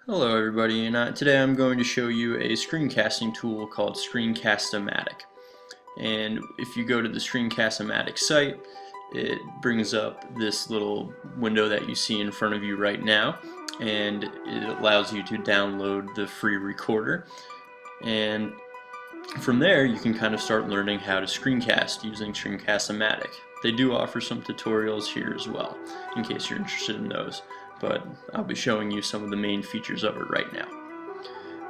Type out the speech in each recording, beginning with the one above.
Hello everybody, and today I'm going to show you a screencasting tool called Screencastomatic. And if you go to the Screencastomatic site, it brings up this little window that you see in front of you right now, and it allows you to download the free recorder. And from there you can kind of start learning how to screencast using Screencastomatic. They do offer some tutorials here as well, in case you're interested in those. But I'll be showing you some of the main features of it right now.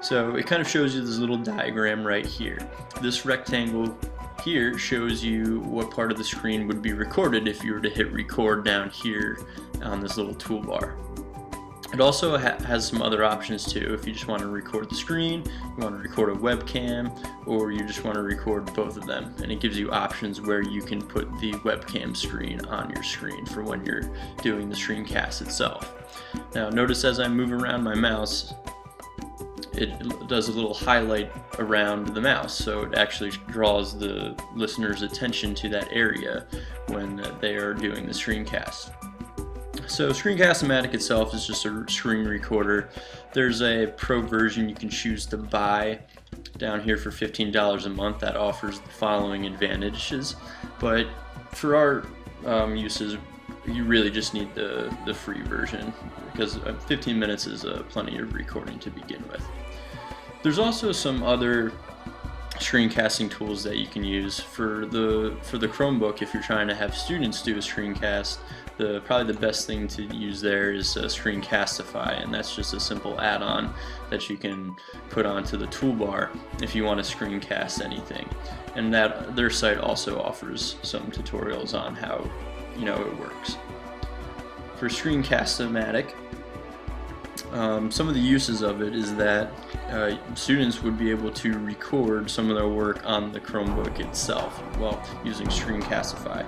So it kind of shows you this little diagram right here. This rectangle here shows you what part of the screen would be recorded if you were to hit record down here on this little toolbar. It also has some other options too. If you just want to record the screen, you want to record a webcam, or you just want to record both of them. And it gives you options where you can put the webcam screen on your screen for when you're doing the screencast itself. Now notice as I move around my mouse, it does a little highlight around the mouse, so it actually draws the listener's attention to that area when they are doing the screencast. So Screencastomatic itself is just a screen recorder. There's a pro version you can choose to buy down here for $15 a month that offers the following advantages, but for our uses you really just need the free version, because 15 minutes is plenty of recording to begin with. There's also some other screencasting tools that you can use for the Chromebook. If you're trying to have students do a screencast, probably the best thing to use there is Screencastify, and that's just a simple add-on that you can put onto the toolbar if you want to screencast anything. And that their site also offers some tutorials on how it works. For Screencastomatic, some of the uses of it is that students would be able to record some of their work on the Chromebook itself while using Screencastify.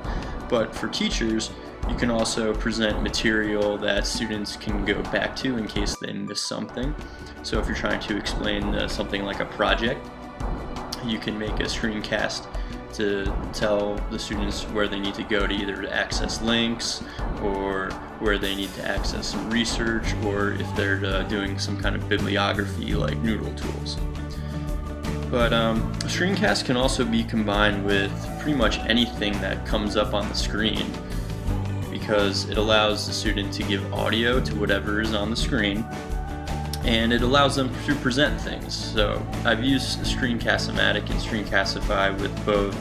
But for teachers, you can also present material that students can go back to in case they miss something. So if you're trying to explain something like a project, you can make a screencast to tell the students where they need to go to either access links, or where they need to access some research, or if they're doing some kind of bibliography like Noodle tools. But a screencast can also be combined with pretty much anything that comes up on the screen, because it allows the student to give audio to whatever is on the screen, and it allows them to present things. So I've used Screencast-O-Matic and Screencastify with both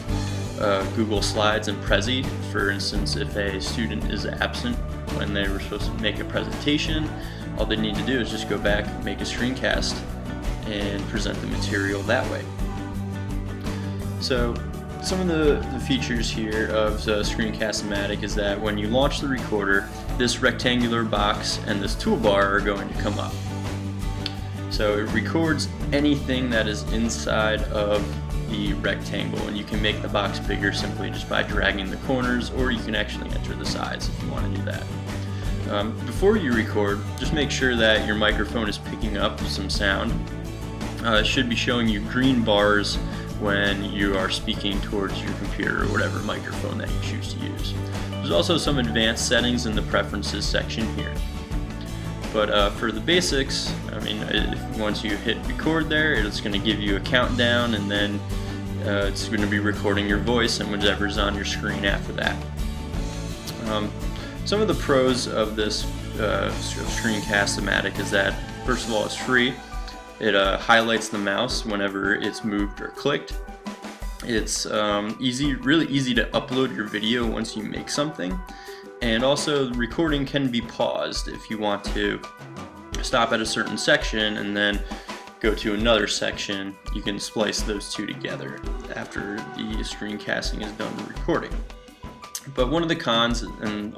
Google Slides and Prezi. For instance, if a student is absent when they were supposed to make a presentation, all they need to do is just go back, make a screencast, and present the material that way. So some of the features here of Screencast-O-Matic is that when you launch the recorder, this rectangular box and this toolbar are going to come up. So it records anything that is inside of the rectangle, and you can make the box bigger simply just by dragging the corners, or you can actually enter the size if you want to do that. Before you record, just make sure that your microphone is picking up some sound. It should be showing you green bars when you are speaking towards your computer or whatever microphone that you choose to use. There's also some advanced settings in the preferences section here. But for the basics, once you hit record there, it's going to give you a countdown, and then it's going to be recording your voice and whatever's on your screen after that. Some of the pros of this Screencast-O-Matic is that, first of all, it's free. It highlights the mouse whenever it's moved or clicked. It's really easy to upload your video once you make something. And also, the recording can be paused if you want to stop at a certain section and then go to another section. You can splice those two together after the screencasting is done recording. But one of the cons, and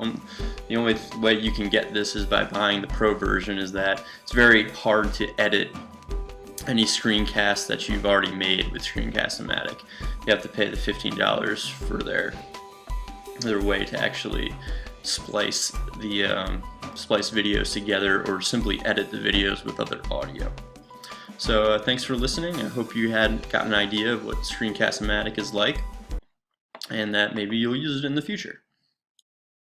the only way you can get this is by buying the pro version, is that it's very hard to edit any screencast that you've already made with Screencast-O-Matic. You have to pay the $15 for their way to actually splice videos together, or simply edit the videos with other audio. So thanks for listening. I hope you had got an idea of what Screencast-O-Matic is like, and that maybe you'll use it in the future.